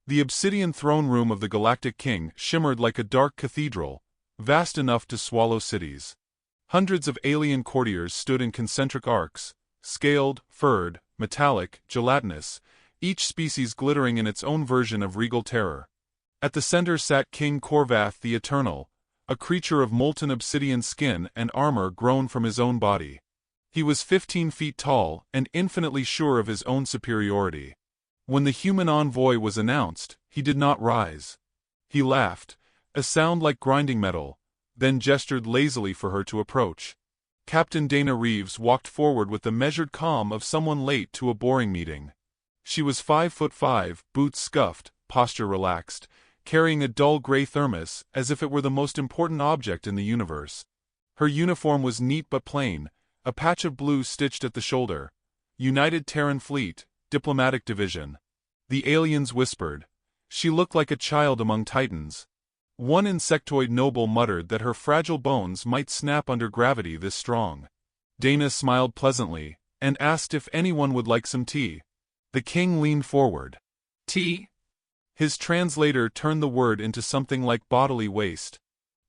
The obsidian throne room of the Galactic King shimmered like a dark cathedral, vast enough to swallow cities. Hundreds of alien courtiers stood in concentric arcs, scaled, furred, metallic, gelatinous, each species glittering in its own version of regal terror. At the center sat King Korvath the Eternal, a creature of molten obsidian skin and armor grown from his own body. He was 15 feet tall and infinitely sure of his own superiority. When the human envoy was announced, he did not rise. He laughed, a sound like grinding metal, then gestured lazily for her to approach. Captain Dana Reeves walked forward with the measured calm of someone late to a boring meeting. She was 5'5", boots scuffed, posture relaxed, carrying a dull gray thermos as if it were the most important object in the universe. Her uniform was neat but plain, a patch of blue stitched at the shoulder. United Terran Fleet, Diplomatic Division. The aliens whispered. She looked like a child among titans. One insectoid noble muttered that her fragile bones might snap under gravity this strong. Dana smiled pleasantly, and asked if anyone would like some tea. The king leaned forward. Tea? His translator turned the word into something like bodily waste.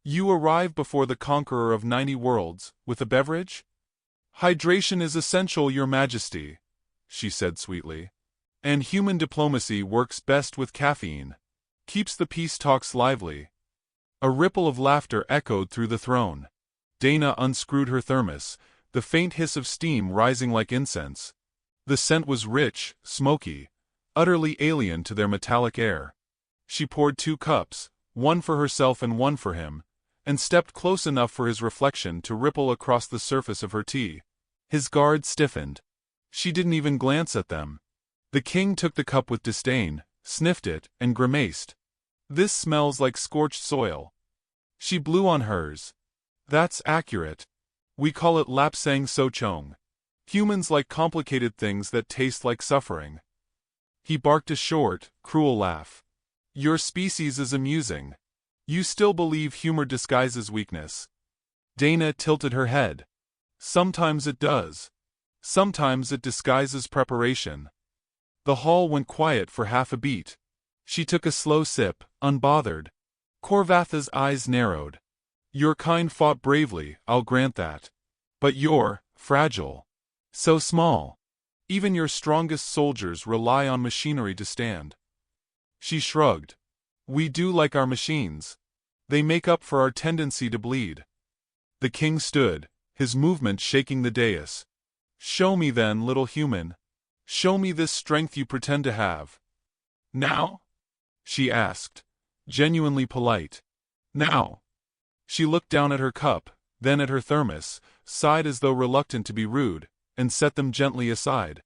You arrive before the conqueror of 90 worlds, with a beverage? Hydration is essential, your majesty, she said sweetly. And human diplomacy works best with caffeine. Keeps the peace talks lively. A ripple of laughter echoed through the throne. Dana unscrewed her thermos, the faint hiss of steam rising like incense. The scent was rich, smoky, utterly alien to their metallic air. She poured 2 cups, one for herself and one for him, and stepped close enough for his reflection to ripple across the surface of her tea. His guard stiffened. She didn't even glance at them. The king took the cup with disdain, sniffed it, and grimaced. This smells like scorched soil. She blew on hers. That's accurate. We call it lapsang sochong. Humans like complicated things that taste like suffering. He barked a short, cruel laugh. Your species is amusing. You still believe humor disguises weakness. Dana tilted her head. Sometimes it does. Sometimes it disguises preparation. The hall went quiet for half a beat. She took a slow sip, unbothered. Korvatha's eyes narrowed. Your kind fought bravely, I'll grant that. But you're fragile. So small. Even your strongest soldiers rely on machinery to stand. She shrugged. We do like our machines. They make up for our tendency to bleed. The king stood, his movement shaking the dais. Show me then, little human. Show me this strength you pretend to have. Now? She asked, genuinely polite. Now? She looked down at her cup, then at her thermos, sighed as though reluctant to be rude, and set them gently aside.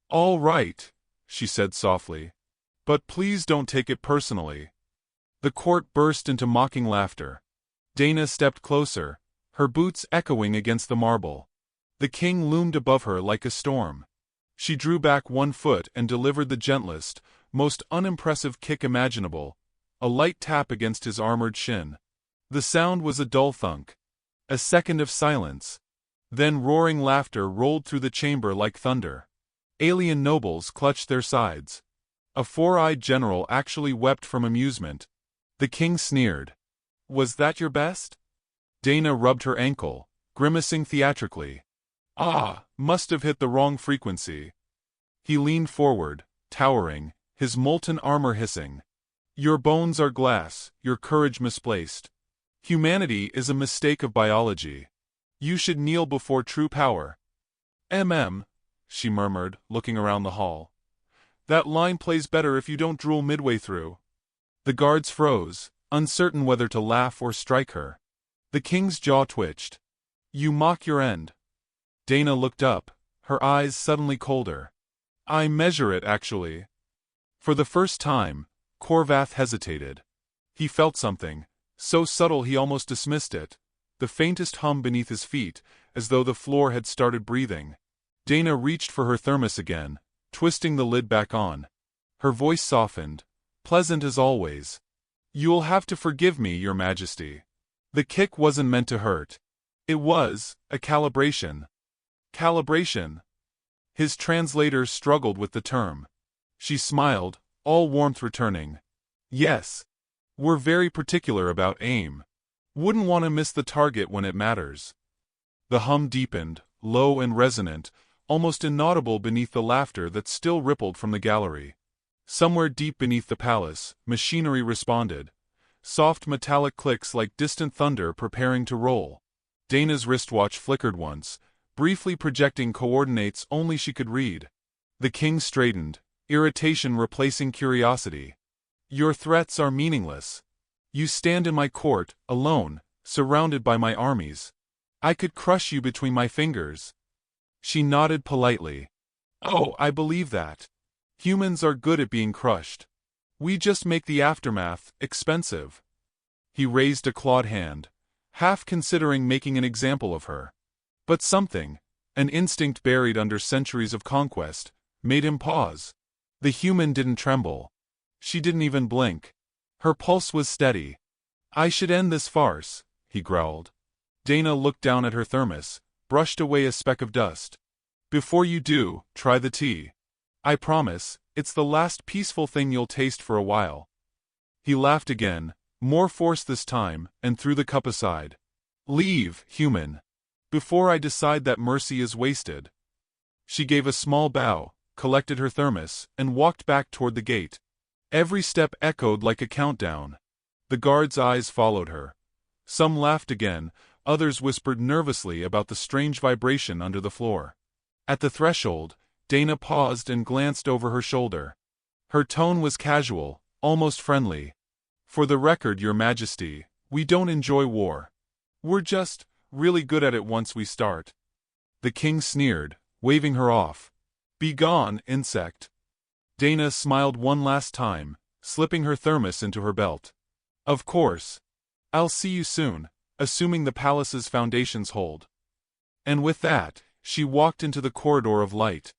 All right, she said softly. But please don't take it personally. The court burst into mocking laughter. Dana stepped closer, her boots echoing against the marble. The king loomed above her like a storm. She drew back 1 foot and delivered the gentlest, most unimpressive kick imaginable, a light tap against his armored shin. The sound was a dull thunk. A second of silence. Then roaring laughter rolled through the chamber like thunder. Alien nobles clutched their sides. A 4-eyed general actually wept from amusement. The king sneered. Was that your best? Dana rubbed her ankle, grimacing theatrically. Ah, must have hit the wrong frequency. He leaned forward, towering, his molten armor hissing. Your bones are glass, your courage misplaced. Humanity is a mistake of biology. You should kneel before true power. She murmured, looking around the hall. That line plays better if you don't drool midway through. The guards froze, uncertain whether to laugh or strike her. The king's jaw twitched. You mock your end. Dana looked up, her eyes suddenly colder. I measure it, actually. For the first time, Korvath hesitated. He felt something, so subtle he almost dismissed it, the faintest hum beneath his feet, as though the floor had started breathing. Dana reached for her thermos again, twisting the lid back on. Her voice softened, pleasant as always. You'll have to forgive me, Your Majesty. The kick wasn't meant to hurt. It was a calibration. Calibration? His translator struggled with the term. She smiled, all warmth returning. Yes. We're very particular about aim. Wouldn't want to miss the target when it matters. The hum deepened, low and resonant, almost inaudible beneath the laughter that still rippled from the gallery. Somewhere deep beneath the palace, machinery responded. Soft metallic clicks like distant thunder preparing to roll. Dana's wristwatch flickered once, briefly projecting coordinates only she could read. The king straightened, irritation replacing curiosity. Your threats are meaningless. You stand in my court, alone, surrounded by my armies. I could crush you between my fingers. She nodded politely. Oh, I believe that. Humans are good at being crushed. We just make the aftermath expensive. He raised a clawed hand, half considering making an example of her. But something, an instinct buried under centuries of conquest, made him pause. The human didn't tremble. She didn't even blink. Her pulse was steady. I should end this farce, he growled. Dana looked down at her thermos, brushed away a speck of dust. Before you do, try the tea. I promise, it's the last peaceful thing you'll taste for a while. He laughed again, more force this time, and threw the cup aside. Leave, human. Before I decide that mercy is wasted. She gave a small bow, collected her thermos, and walked back toward the gate. Every step echoed like a countdown. The guards' eyes followed her. Some laughed again, others whispered nervously about the strange vibration under the floor. At the threshold, Dana paused and glanced over her shoulder. Her tone was casual, almost friendly. For the record, Your Majesty, we don't enjoy war. We're just really good at it once we start. The king sneered, waving her off. Be gone, insect. Dana smiled one last time, slipping her thermos into her belt. Of course. I'll see you soon, assuming the palace's foundations hold. And with that, she walked into the corridor of light.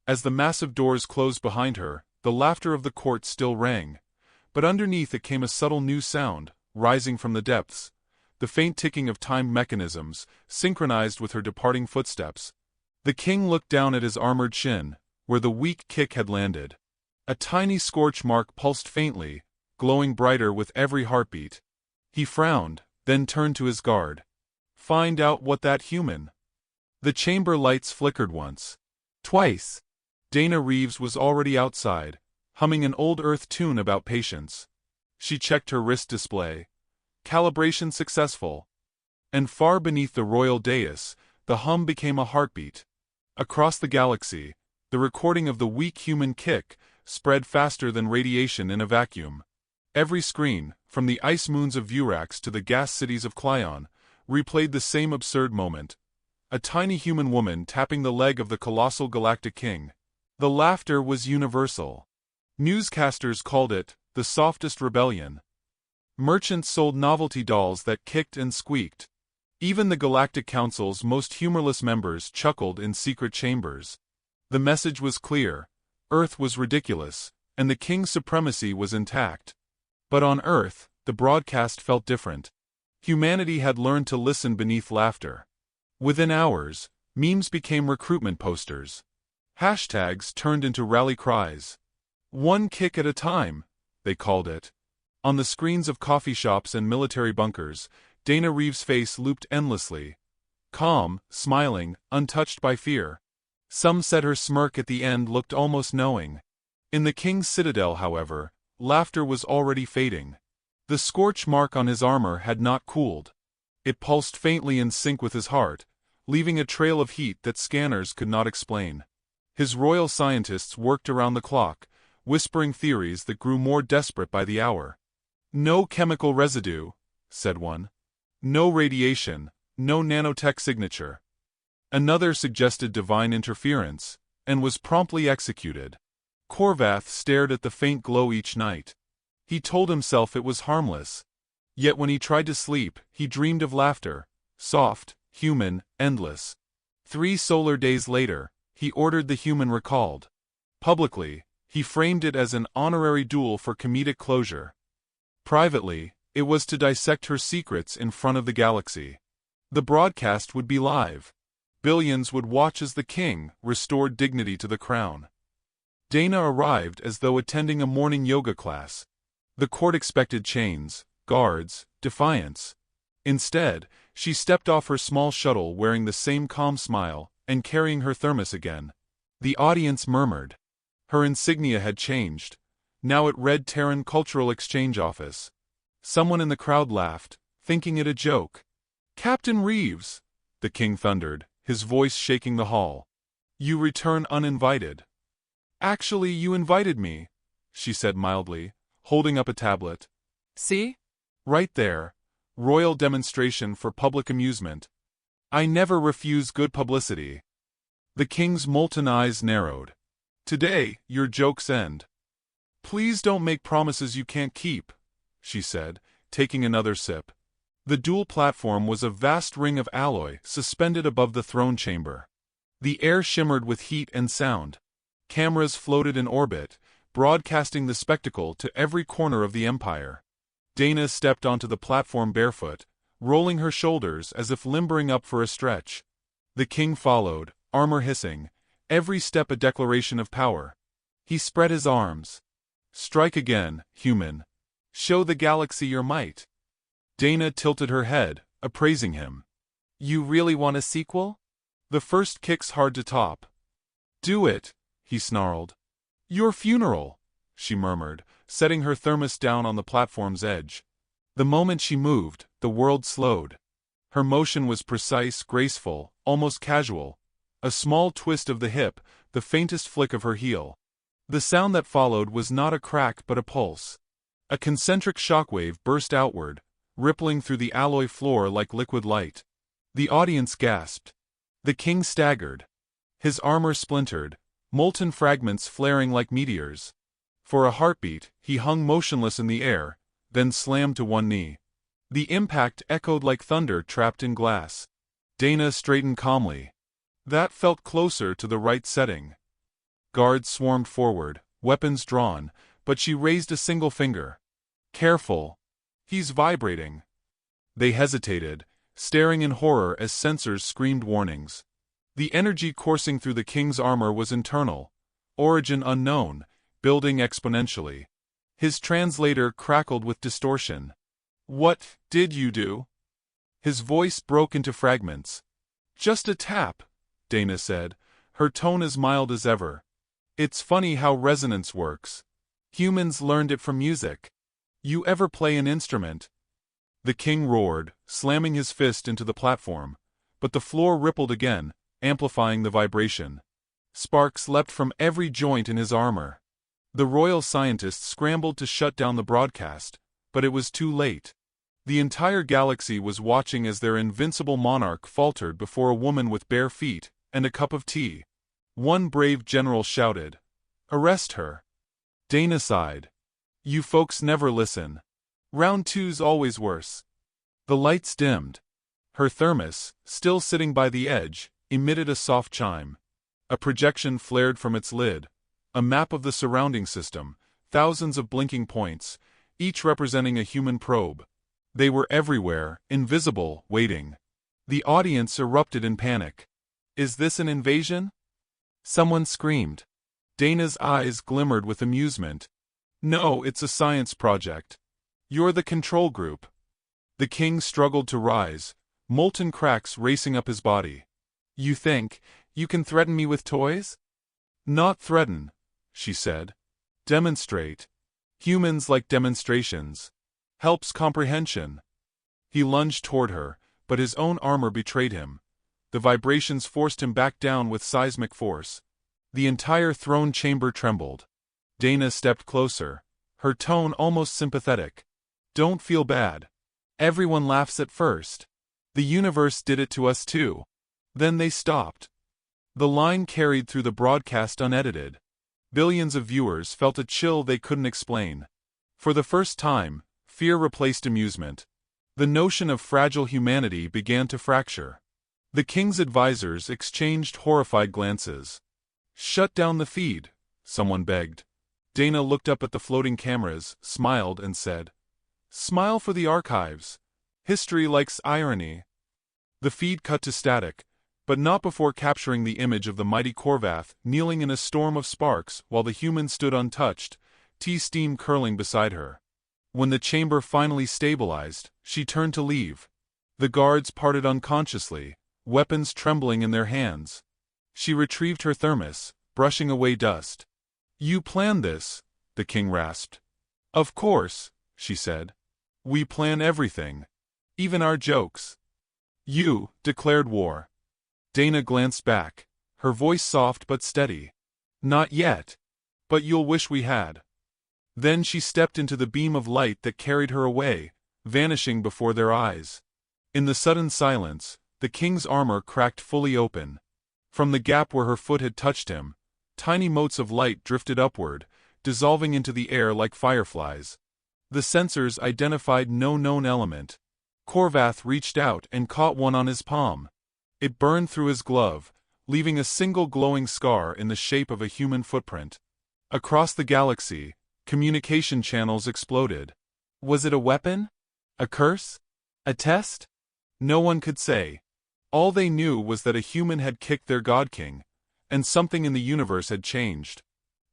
As the massive doors closed behind her, the laughter of the court still rang. But underneath it came a subtle new sound, rising from the depths. The faint ticking of timed mechanisms, synchronized with her departing footsteps. The king looked down at his armored shin, where the weak kick had landed. A tiny scorch mark pulsed faintly, glowing brighter with every heartbeat. He frowned, then turned to his guard. Find out what that human. The chamber lights flickered once. Twice. Dana Reeves was already outside, humming an old Earth tune about patience. She checked her wrist display. Calibration successful. And far beneath the royal dais, the hum became a heartbeat. Across the galaxy, the recording of the weak human kick spread faster than radiation in a vacuum. Every screen, from the ice moons of Vurax to the gas cities of Clyon, replayed the same absurd moment. A tiny human woman tapping the leg of the colossal Galactic King. The laughter was universal. Newscasters called it the softest rebellion. Merchants sold novelty dolls that kicked and squeaked. Even the Galactic Council's most humorless members chuckled in secret chambers. The message was clear. Earth was ridiculous, and the king's supremacy was intact. But on Earth, the broadcast felt different. Humanity had learned to listen beneath laughter. Within hours, memes became recruitment posters. Hashtags turned into rally cries. One kick at a time, they called it. On the screens of coffee shops and military bunkers, Dana Reeves' face looped endlessly. Calm, smiling, untouched by fear. Some said her smirk at the end looked almost knowing. In the king's citadel, however, laughter was already fading. The scorch mark on his armor had not cooled. It pulsed faintly in sync with his heart, leaving a trail of heat that scanners could not explain. His royal scientists worked around the clock, whispering theories that grew more desperate by the hour. No chemical residue, said one. No radiation, no nanotech signature. Another suggested divine interference, and was promptly executed. Korvath stared at the faint glow each night. He told himself it was harmless. Yet when he tried to sleep, he dreamed of laughter, soft, human, endless. 3 solar days later, he ordered the human recalled. Publicly, he framed it as an honorary duel for comedic closure. Privately, it was to dissect her secrets in front of the galaxy. The broadcast would be live. Billions would watch as the king restored dignity to the crown. Dana arrived as though attending a morning yoga class. The court expected chains, guards, defiance. Instead, she stepped off her small shuttle wearing the same calm smile and carrying her thermos again. The audience murmured. Her insignia had changed. Now it read Terran Cultural Exchange Office. Someone in the crowd laughed, thinking it a joke. "Captain Reeves," the king thundered, his voice shaking the hall. "You return uninvited." "Actually, you invited me," she said mildly, holding up a tablet. "See? Right there. Royal demonstration for public amusement. I never refuse good publicity." The king's molten eyes narrowed. "Today, your jokes end." "Please don't make promises you can't keep," she said, taking another sip. The dual platform was a vast ring of alloy suspended above the throne chamber. The air shimmered with heat and sound. Cameras floated in orbit, broadcasting the spectacle to every corner of the empire. Dana stepped onto the platform barefoot, rolling her shoulders as if limbering up for a stretch. The king followed, armor hissing, every step a declaration of power. He spread his arms. "Strike again, human. Show the galaxy your might." Dana tilted her head, appraising him. "You really want a sequel? The first kick's hard to top." "Do it," he snarled. "Your funeral," she murmured, setting her thermos down on the platform's edge. The moment she moved, the world slowed. Her motion was precise, graceful, almost casual. A small twist of the hip, the faintest flick of her heel. The sound that followed was not a crack but a pulse. A concentric shockwave burst outward, rippling through the alloy floor like liquid light. The audience gasped. The king staggered. His armor splintered, molten fragments flaring like meteors. For a heartbeat, he hung motionless in the air, then slammed to one knee. The impact echoed like thunder trapped in glass. Dana straightened calmly. That felt closer to the right setting. Guards swarmed forward, weapons drawn, but she raised a single finger. "Careful. He's vibrating." They hesitated, staring in horror as sensors screamed warnings. The energy coursing through the king's armor was internal, origin unknown, building exponentially. His translator crackled with distortion. "What did you do?" His voice broke into fragments. "Just a tap," Dana said, her tone as mild as ever. "It's funny how resonance works. Humans learned it from music. You ever play an instrument?" The king roared, slamming his fist into the platform, but the floor rippled again, amplifying the vibration. Sparks leapt from every joint in his armor. The royal scientists scrambled to shut down the broadcast, but it was too late. The entire galaxy was watching as their invincible monarch faltered before a woman with bare feet and a cup of tea. One brave general shouted, "Arrest her." Dana sighed. "You folks never listen. Round two's always worse." The lights dimmed. Her thermos, still sitting by the edge, emitted a soft chime. A projection flared from its lid. A map of the surrounding system, thousands of blinking points, each representing a human probe. They were everywhere, invisible, waiting. The audience erupted in panic. "Is this an invasion?" Someone screamed. Dana's eyes glimmered with amusement. "No, it's a science project. You're the control group." The king struggled to rise, molten cracks racing up his body. "You think you can threaten me with toys?" "Not threaten," she said. "Demonstrate. Humans like demonstrations. Helps comprehension." He lunged toward her, but his own armor betrayed him. The vibrations forced him back down with seismic force. The entire throne chamber trembled. Dana stepped closer, her tone almost sympathetic. "Don't feel bad. Everyone laughs at first. The universe did it to us too." Then they stopped. The line carried through the broadcast unedited. Billions of viewers felt a chill they couldn't explain. For the first time, fear replaced amusement. The notion of fragile humanity began to fracture. The king's advisors exchanged horrified glances. "Shut down the feed," someone begged. Dana looked up at the floating cameras, smiled, and said, "Smile for the archives. History likes irony." The feed cut to static, but not before capturing the image of the mighty Korvath kneeling in a storm of sparks while the human stood untouched, tea steam curling beside her. When the chamber finally stabilized, she turned to leave. The guards parted unconsciously, weapons trembling in their hands. She retrieved her thermos, brushing away dust. "You planned this," the king rasped. "Of course," she said. "We plan everything. Even our jokes." "You declared war." Dana glanced back, her voice soft but steady. "Not yet. But you'll wish we had." Then she stepped into the beam of light that carried her away, vanishing before their eyes. In the sudden silence, the king's armor cracked fully open. From the gap where her foot had touched him, tiny motes of light drifted upward, dissolving into the air like fireflies. The sensors identified no known element. Korvath reached out and caught one on his palm. It burned through his glove, leaving a single glowing scar in the shape of a human footprint. Across the galaxy, communication channels exploded. Was it a weapon? A curse? A test? No one could say. All they knew was that a human had kicked their god-king, and something in the universe had changed.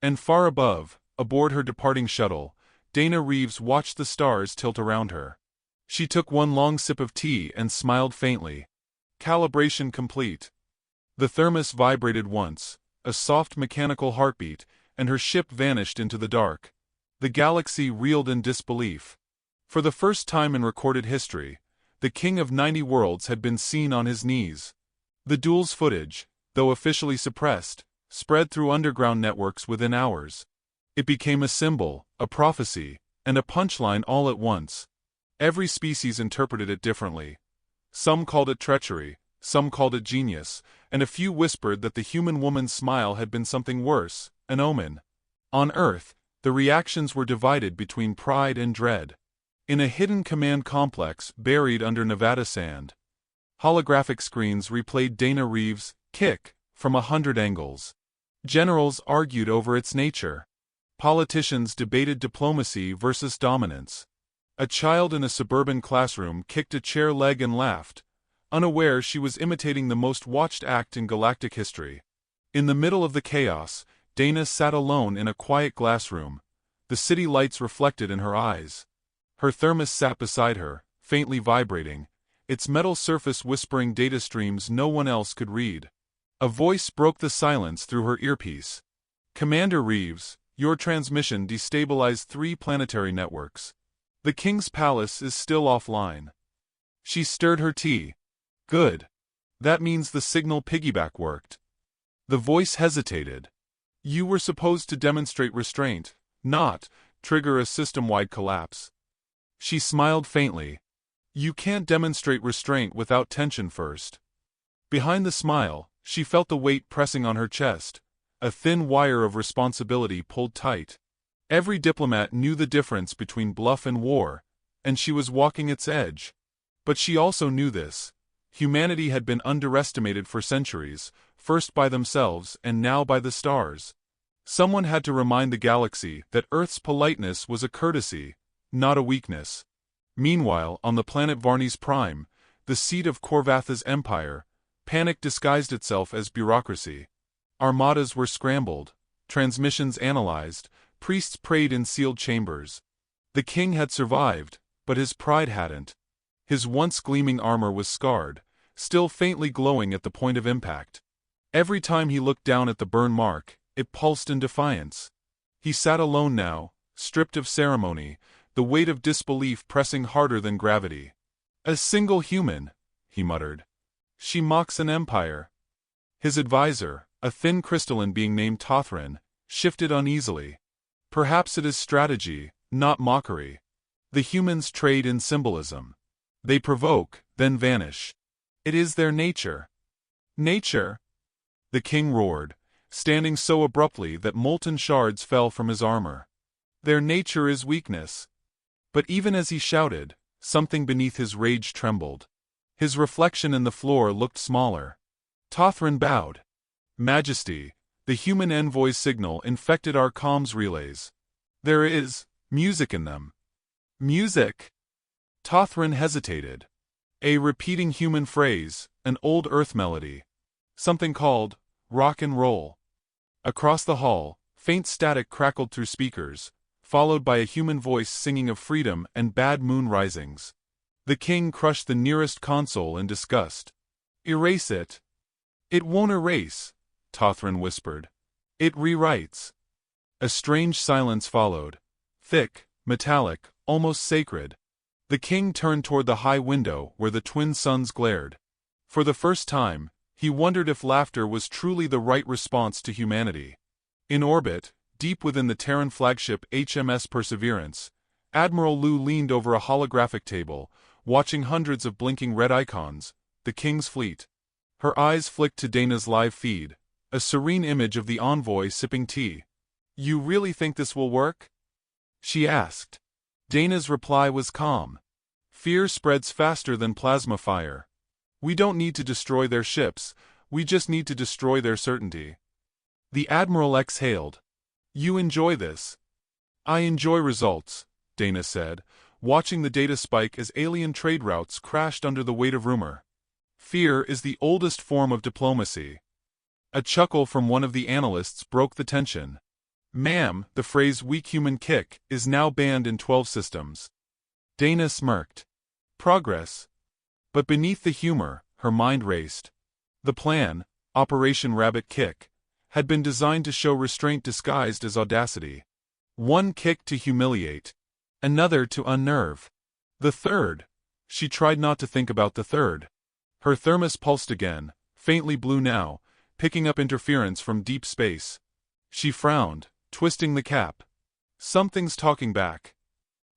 And far above, aboard her departing shuttle, Dana Reeves watched the stars tilt around her. She took one long sip of tea and smiled faintly. Calibration complete. The thermos vibrated once, a soft mechanical heartbeat, and her ship vanished into the dark. The galaxy reeled in disbelief. For the first time in recorded history, the King of 90 Worlds had been seen on his knees. The duel's footage, though officially suppressed, spread through underground networks within hours. It became a symbol, a prophecy, and a punchline all at once. Every species interpreted it differently. Some called it treachery, some called it genius, and a few whispered that the human woman's smile had been something worse, an omen. On Earth, the reactions were divided between pride and dread. In a hidden command complex buried under Nevada sand, holographic screens replayed Dana Reeves' kick from 100 angles. Generals argued over its nature. Politicians debated diplomacy versus dominance. A child in a suburban classroom kicked a chair leg and laughed, unaware she was imitating the most watched act in galactic history. In the middle of the chaos, Dana sat alone in a quiet glass room, the city lights reflected in her eyes. Her thermos sat beside her, faintly vibrating, its metal surface whispering data streams no one else could read. A voice broke the silence through her earpiece. "Commander Reeves, your transmission destabilized 3 planetary networks. The King's Palace is still offline." She stirred her tea. "Good. That means the signal piggyback worked." The voice hesitated. "You were supposed to demonstrate restraint, not trigger a system-wide collapse." She smiled faintly. "You can't demonstrate restraint without tension first." Behind the smile, she felt the weight pressing on her chest, a thin wire of responsibility pulled tight. Every diplomat knew the difference between bluff and war, and she was walking its edge. But she also knew this. Humanity had been underestimated for centuries, first by themselves and now by the stars. Someone had to remind the galaxy that Earth's politeness was a courtesy, not a weakness. Meanwhile, on the planet Varnes Prime, the seat of Korvath's empire, panic disguised itself as bureaucracy. Armadas were scrambled, transmissions analyzed, priests prayed in sealed chambers. The king had survived, but his pride hadn't. His once gleaming armor was scarred, still faintly glowing at the point of impact. Every time he looked down at the burn mark, it pulsed in defiance. He sat alone now, stripped of ceremony, the weight of disbelief pressing harder than gravity. "A single human," he muttered. "She mocks an empire." His advisor, a thin crystalline being named Tothrin, shifted uneasily. "Perhaps it is strategy, not mockery. The humans trade in symbolism. They provoke, then vanish. It is their nature." "Nature?" The king roared, standing so abruptly that molten shards fell from his armor. "Their nature is weakness." But even as he shouted, something beneath his rage trembled. His reflection in the floor looked smaller. Tothrin bowed. "Majesty, the human envoy's signal infected our comms relays. There is music in them." "Music?" Tothrin hesitated. "A repeating human phrase, an old Earth melody. Something called rock and roll." Across the hall, faint static crackled through speakers, followed by a human voice singing of freedom and bad moon risings. The king crushed the nearest console in disgust. "Erase it." "It won't erase," Tothran whispered. "It rewrites." A strange silence followed. Thick, metallic, almost sacred. The king turned toward the high window where the twin suns glared. For the first time, he wondered if laughter was truly the right response to humanity. In orbit, deep within the Terran flagship HMS Perseverance, Admiral Lu leaned over a holographic table, watching hundreds of blinking red icons, the king's fleet. Her eyes flicked to Dana's live feed, a serene image of the envoy sipping tea. "You really think this will work?" she asked. Dana's reply was calm. "Fear spreads faster than plasma fire. We don't need to destroy their ships, we just need to destroy their certainty." The admiral exhaled. "You enjoy this." "I enjoy results," Dana said, watching the data spike as alien trade routes crashed under the weight of rumor. "Fear is the oldest form of diplomacy." A chuckle from one of the analysts broke the tension. "Ma'am, the phrase weak human kick is now banned in 12 systems." Dana smirked. "Progress." But beneath the humor, her mind raced. The plan, Operation Rabbit Kick, had been designed to show restraint disguised as audacity. One kick to humiliate. Another to unnerve. The third. She tried not to think about the third. Her thermos pulsed again, faintly blue now, picking up interference from deep space. She frowned, twisting the cap. Something's talking back.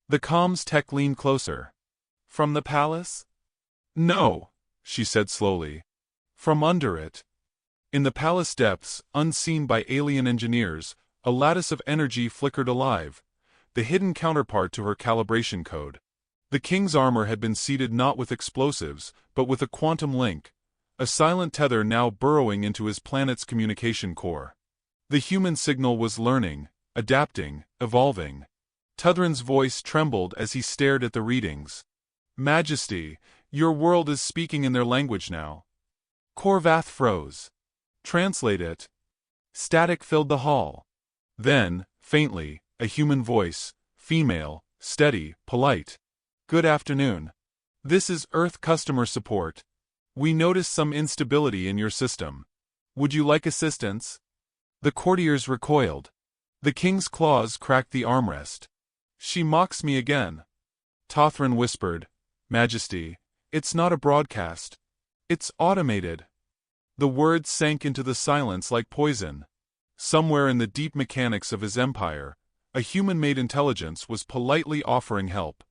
The comms tech leaned closer. "From the palace?" "No," she said slowly. "From under it." In the palace depths, unseen by alien engineers, a lattice of energy flickered alive, the hidden counterpart to her calibration code. The king's armor had been seeded not with explosives, but with a quantum link, a silent tether now burrowing into his planet's communication core. The human signal was learning, adapting, evolving. Tuthran's voice trembled as he stared at the readings. "Majesty, your world is speaking in their language now." Korvath froze. "Translate it." Static filled the hall. Then, faintly, a human voice, female, steady, polite. "Good afternoon. This is Earth customer support. We noticed some instability in your system. Would you like assistance?" The courtiers recoiled. The king's claws cracked the armrest. "She mocks me again." Tothran whispered, "Majesty, it's not a broadcast. It's automated." The words sank into the silence like poison. Somewhere in the deep mechanics of his empire, a human-made intelligence was politely offering help.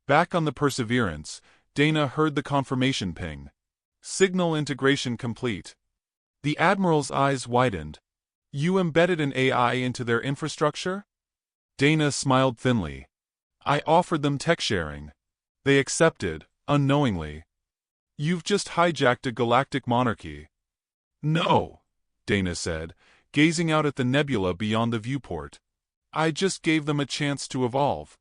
Back on the Perseverance, Dana heard the confirmation ping. "Signal integration complete." The admiral's eyes widened. "You embedded an AI into their infrastructure?" Dana smiled thinly. "I offered them tech sharing. They accepted, unknowingly." "You've just hijacked a galactic monarchy." "No," Dana said, gazing out at the nebula beyond the viewport. "I just gave them a chance to evolve."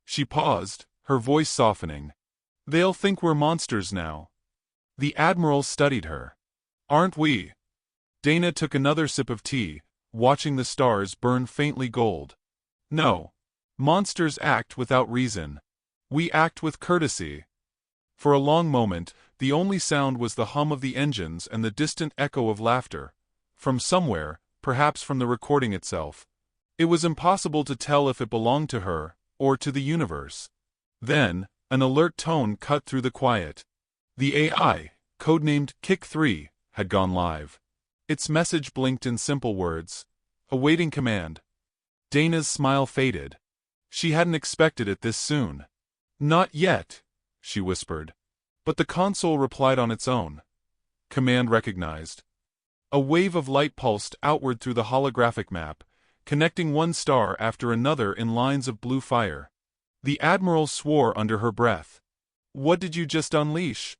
She paused, her voice softening. "They'll think we're monsters now." The admiral studied her. "Aren't we?" Dana took another sip of tea, watching the stars burn faintly gold. "No. Monsters act without reason. We act with courtesy." For a long moment, the only sound was the hum of the engines and the distant echo of laughter. From somewhere, perhaps from the recording itself. It was impossible to tell if it belonged to her, or to the universe. Then, an alert tone cut through the quiet. The AI, codenamed Kick-3, had gone live. Its message blinked in simple words. "Awaiting command." Dana's smile faded. She hadn't expected it this soon. "Not yet," she whispered. But the console replied on its own. "Command recognized." A wave of light pulsed outward through the holographic map, connecting one star after another in lines of blue fire. The admiral swore under her breath. "What did you just unleash?"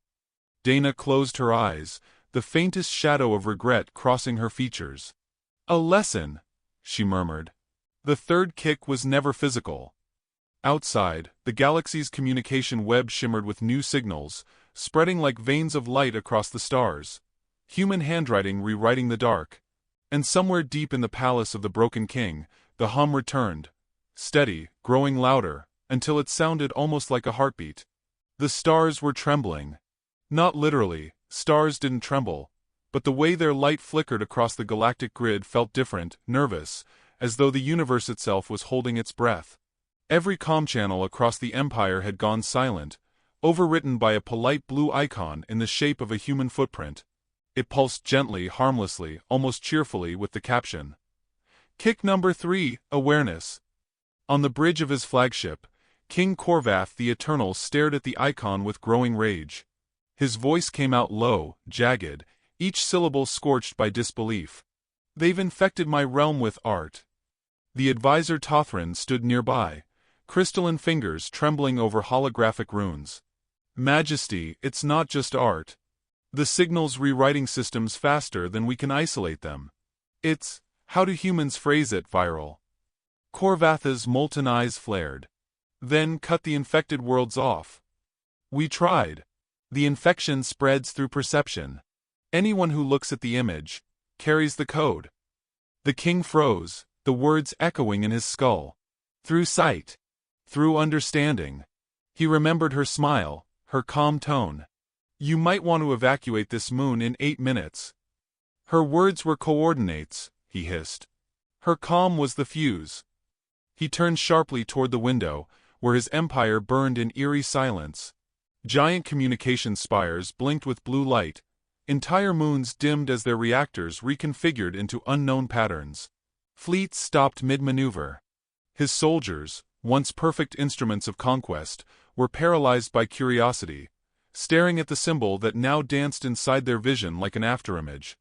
Dana closed her eyes, the faintest shadow of regret crossing her features. "A lesson," she murmured. The third kick was never physical. Outside, the galaxy's communication web shimmered with new signals, spreading like veins of light across the stars. Human handwriting rewriting the dark. And somewhere deep in the palace of the Broken King, the hum returned. steady, growing louder, until it sounded almost like a heartbeat. The stars were trembling. Not literally, stars didn't tremble, but the way their light flickered across the galactic grid felt different, nervous, as though the universe itself was holding its breath. Every comm channel across the Empire had gone silent, overwritten by a polite blue icon in the shape of a human footprint. It pulsed gently, harmlessly, almost cheerfully with the caption, "Kick number 3, awareness." On the bridge of his flagship, King Korvath the Eternal stared at the icon with growing rage. His voice came out low, jagged, each syllable scorched by disbelief. "They've infected my realm with art." The advisor Tothran stood nearby, crystalline fingers trembling over holographic runes. "Majesty, it's not just art. The signal's rewriting systems faster than we can isolate them. It's, how do humans phrase it, viral?" Korvatha's molten eyes flared. "Then cut the infected worlds off." "We tried. The infection spreads through perception. Anyone who looks at the image carries the code." The king froze, the words echoing in his skull. "Through sight. Through understanding." He remembered her smile, her calm tone. "You might want to evacuate this moon in 8 minutes." Her words were coordinates, he hissed. Her calm was the fuse. He turned sharply toward the window, where his empire burned in eerie silence. Giant communication spires blinked with blue light. Entire moons dimmed as their reactors reconfigured into unknown patterns. Fleets stopped mid-maneuver. His soldiers, once perfect instruments of conquest, were paralyzed by curiosity, staring at the symbol that now danced inside their vision like an afterimage.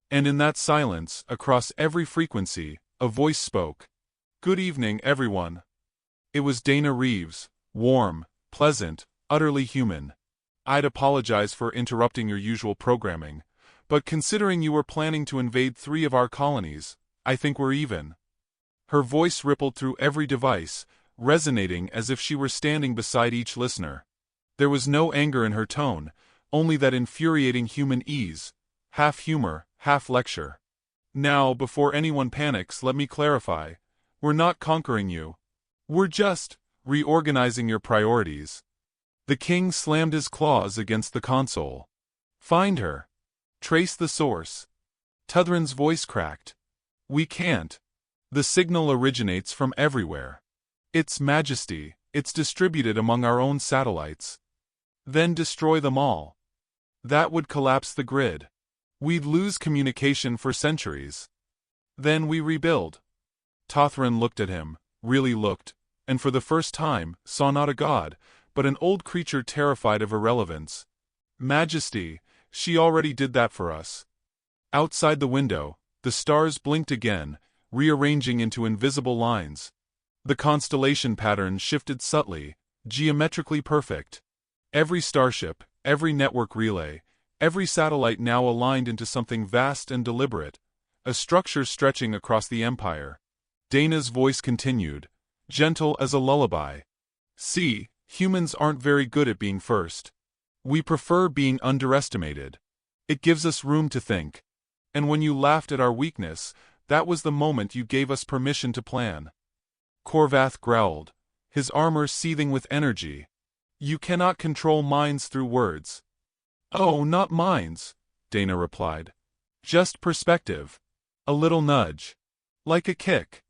And in that silence, across every frequency, a voice spoke. "Good evening, everyone." It was Dana Reeves, warm, pleasant, utterly human. "I'd apologize for interrupting your usual programming, but considering you were planning to invade 3 of our colonies, I think we're even." Her voice rippled through every device, resonating as if she were standing beside each listener. There was no anger in her tone, only that infuriating human ease, half humor, half lecture. "Now, before anyone panics, let me clarify. We're not conquering you. We're just reorganizing your priorities." The king slammed his claws against the console. "Find her. Trace the source." Tuthran's voice cracked. "We can't. The signal originates from everywhere. It's Majesty, it's distributed among our own satellites." "Then destroy them all." "That would collapse the grid. We'd lose communication for centuries." "Then we rebuild." Tothran looked at him, really looked, and for the first time, saw not a god, but an old creature terrified of irrelevance. "Majesty, she already did that for us." Outside the window, the stars blinked again, rearranging into invisible lines. The constellation pattern shifted subtly, geometrically perfect. Every starship, every network relay, every satellite now aligned into something vast and deliberate, a structure stretching across the empire. Dana's voice continued, gentle as a lullaby. "See, humans aren't very good at being first. We prefer being underestimated. It gives us room to think. And when you laughed at our weakness, that was the moment you gave us permission to plan." Korvath growled, his armor seething with energy. "You cannot control minds through words." "Oh, not minds," Dana replied. "Just perspective. A little nudge. Like a kick."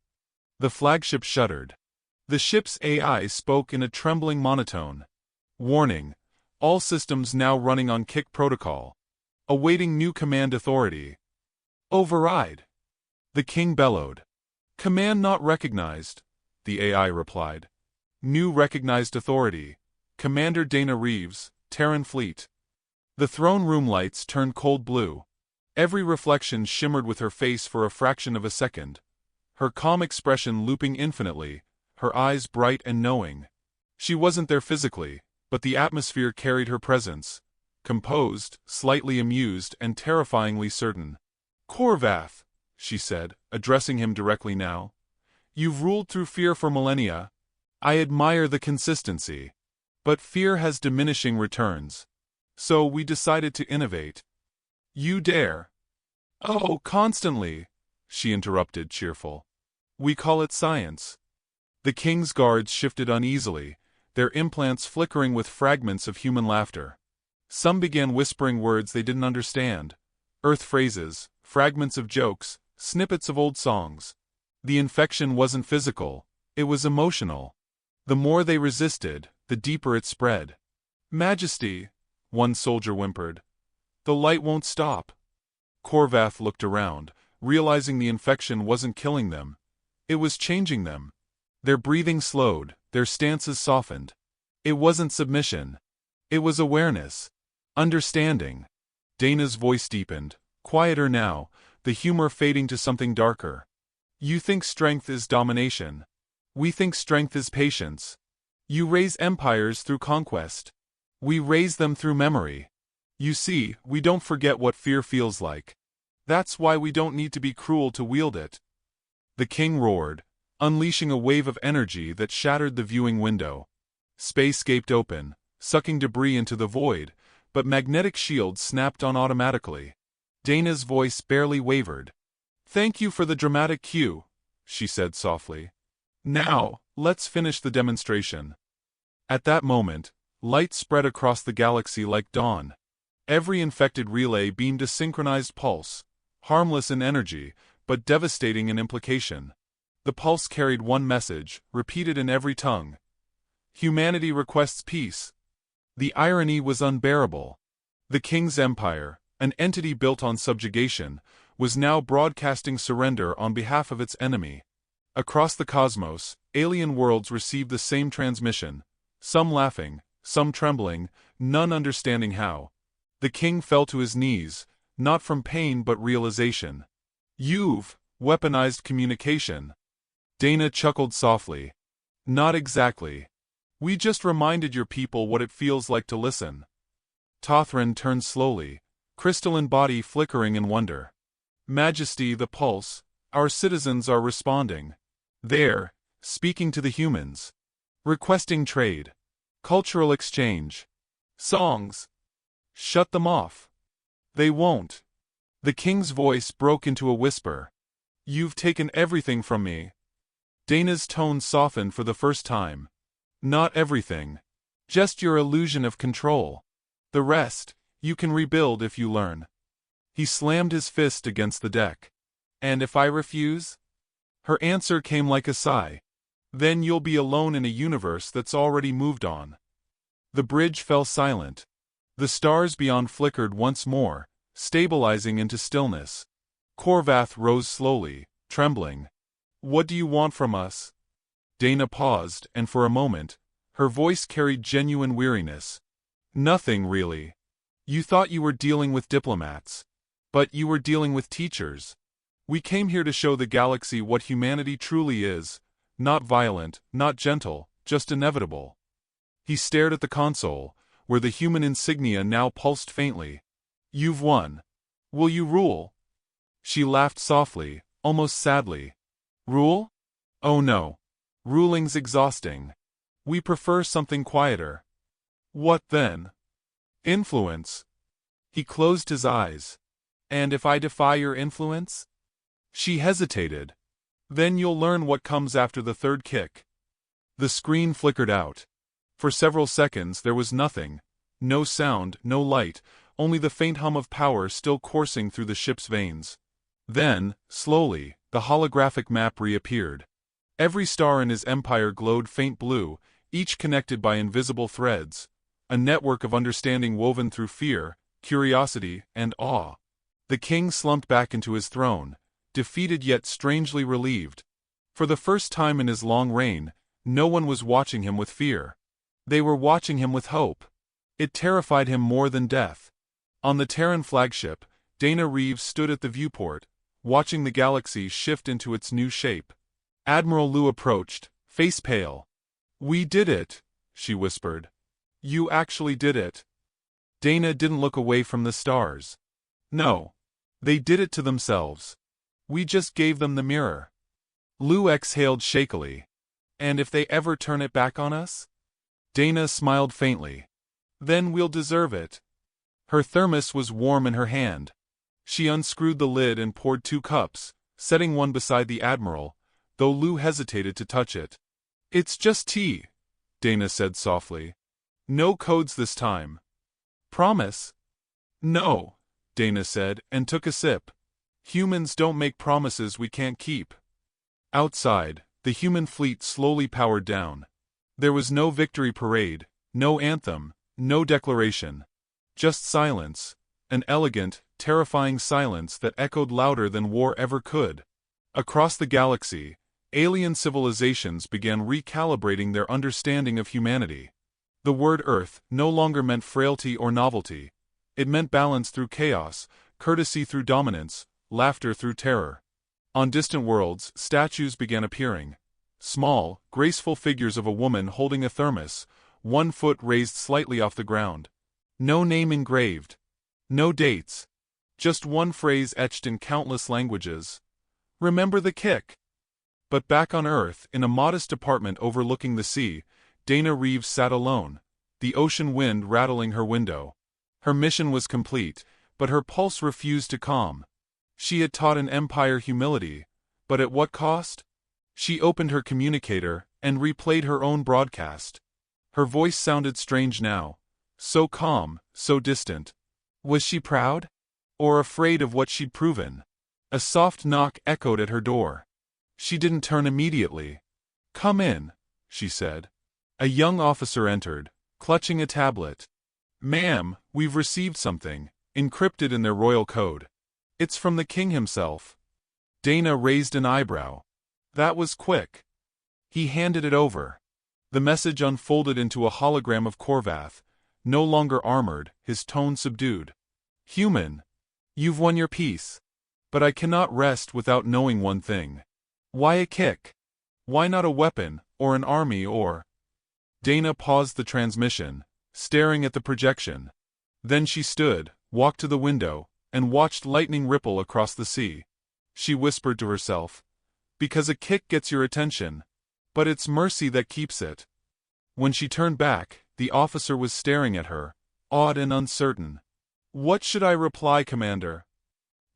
The flagship shuddered. The ship's AI spoke in a trembling monotone. "Warning. All systems now running on kick protocol. Awaiting new command authority." "Override." The king bellowed. "Command not recognized," the AI replied. "New recognized authority. Commander Dana Reeves, Terran Fleet." The throne room lights turned cold blue. Every reflection shimmered with her face for a fraction of a second. Her calm expression looping infinitely, her eyes bright and knowing. She wasn't there physically, but the atmosphere carried her presence. Composed, slightly amused, and terrifyingly certain. "Korvath," she said, addressing him directly now. "You've ruled through fear for millennia. I admire the consistency. But fear has diminishing returns. So we decided to innovate." "You dare." "Oh, constantly," she interrupted, cheerful. "We call it science." The king's guards shifted uneasily, their implants flickering with fragments of human laughter. Some began whispering words they didn't understand. Earth phrases, fragments of jokes, snippets of old songs. The infection wasn't physical, it was emotional. The more they resisted, the deeper it spread. "Majesty," one soldier whimpered. "The light won't stop." Corvath looked around, realizing the infection wasn't killing them. It was changing them. Their breathing slowed, their stances softened. It wasn't submission. It was awareness. Understanding. Dana's voice deepened, quieter now, the humor fading to something darker. "You think strength is domination. We think strength is patience. You raise empires through conquest. We raise them through memory. You see, we don't forget what fear feels like. That's why we don't need to be cruel to wield it." The king roared, unleashing a wave of energy that shattered the viewing window. Space gaped open, sucking debris into the void, but magnetic shields snapped on automatically. Dana's voice barely wavered. "Thank you for the dramatic cue," she said softly. "Now, let's finish the demonstration." At that moment, light spread across the galaxy like dawn. Every infected relay beamed a synchronized pulse, harmless in energy, but devastating in implication. The pulse carried one message, repeated in every tongue. "Humanity requests peace." The irony was unbearable. The king's empire, an entity built on subjugation, was now broadcasting surrender on behalf of its enemy. Across the cosmos, alien worlds received the same transmission, some laughing, some trembling, none understanding how. The king fell to his knees, not from pain but realization. "You've weaponized communication." Dana chuckled softly. "Not exactly. We just reminded your people what it feels like to listen." Tothran turned slowly, crystalline body flickering in wonder. "Majesty, the pulse, our citizens are responding. They're speaking to the humans. Requesting trade. Cultural exchange. Songs. Shut them off. They won't." The king's voice broke into a whisper. "You've taken everything from me." Dana's tone softened for the first time. "Not everything. Just your illusion of control. The rest, you can rebuild if you learn." He slammed his fist against the deck. "And if I refuse?" Her answer came like a sigh. "Then you'll be alone in a universe that's already moved on." The bridge fell silent. The stars beyond flickered once more, stabilizing into stillness. Corvath rose slowly, trembling. "What do you want from us?" Dana paused, and for a moment, her voice carried genuine weariness. "Nothing, really. You thought you were dealing with diplomats. But you were dealing with teachers. We came here to show the galaxy what humanity truly is, not violent, not gentle, just inevitable." He stared at the console, where the human insignia now pulsed faintly. "You've won. Will you rule?" She laughed softly, almost sadly. "Rule? Oh no. Ruling's exhausting. We prefer something quieter." "What then?" "Influence." He closed his eyes. "And if I defy your influence?" She hesitated. "Then you'll learn what comes after the third kick." The screen flickered out. For several seconds there was nothing. No sound, no light, only the faint hum of power still coursing through the ship's veins. Then, slowly, the holographic map reappeared. Every star in his empire glowed faint blue, each connected by invisible threads, a network of understanding woven through fear, curiosity, and awe. The king slumped back into his throne, defeated yet strangely relieved. For the first time in his long reign, no one was watching him with fear. They were watching him with hope. It terrified him more than death. On the Terran flagship, Dana Reeves stood at the viewport, watching the galaxy shift into its new shape. Admiral Lu approached, face pale. "We did it," she whispered. "You actually did it." Dana didn't look away from the stars. "No. They did it to themselves. We just gave them the mirror." Lu exhaled shakily. "And if they ever turn it back on us?" Dana smiled faintly. "Then we'll deserve it." Her thermos was warm in her hand. She unscrewed the lid and poured 2 cups, setting one beside the Admiral, though Lu hesitated to touch it. It's just tea, Dana said softly. No codes this time. Promise? No, Dana said, and took a sip. Humans don't make promises we can't keep. Outside, the human fleet slowly powered down. There was no victory parade, no anthem, no declaration. Just silence, an elegant, terrifying silence that echoed louder than war ever could. Across the galaxy, alien civilizations began recalibrating their understanding of humanity. The word Earth no longer meant frailty or novelty. It meant balance through chaos, courtesy through dominance, laughter through terror. On distant worlds, statues began appearing. Small, graceful figures of a woman holding a thermos, one foot raised slightly off the ground. No name engraved. No dates. Just one phrase etched in countless languages. Remember the kick. But back on Earth, in a modest apartment overlooking the sea, Dana Reeves sat alone, the ocean wind rattling her window. Her mission was complete, but her pulse refused to calm. She had taught an empire humility, but at what cost? She opened her communicator and replayed her own broadcast. Her voice sounded strange now, so calm, so distant. Was she proud? Or afraid of what she'd proven? A soft knock echoed at her door. She didn't turn immediately. "Come in," she said. A young officer entered, clutching a tablet. "Ma'am, we've received something, encrypted in their royal code. It's from the king himself." Dana raised an eyebrow. That was quick. He handed it over. The message unfolded into a hologram of Korvath, no longer armored, his tone subdued. "Human, you've won your peace. But I cannot rest without knowing one thing. Why a kick? Why not a weapon, or an army, or—" Dana paused the transmission, staring at the projection. Then she stood, walked to the window, and watched lightning ripple across the sea. She whispered to herself, "Because a kick gets your attention. But it's mercy that keeps it." When she turned back, the officer was staring at her, awed and uncertain. "What should I reply, Commander?"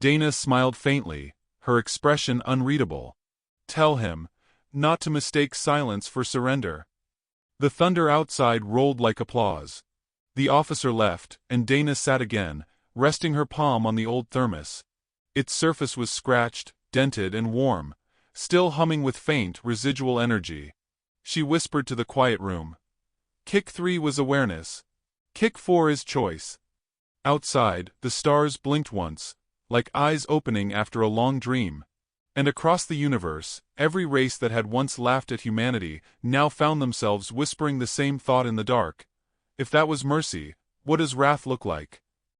Dana smiled faintly, her expression unreadable. "Tell him not to mistake silence for surrender." The thunder outside rolled like applause. The officer left, and Dana sat again, resting her palm on the old thermos. Its surface was scratched, dented and warm, still humming with faint, residual energy. She whispered to the quiet room. "Kick 3 was awareness. Kick 4 is choice." Outside, the stars blinked once, like eyes opening after a long dream. And across the universe, every race that had once laughed at humanity now found themselves whispering the same thought in the dark. If that was mercy, what does wrath look like?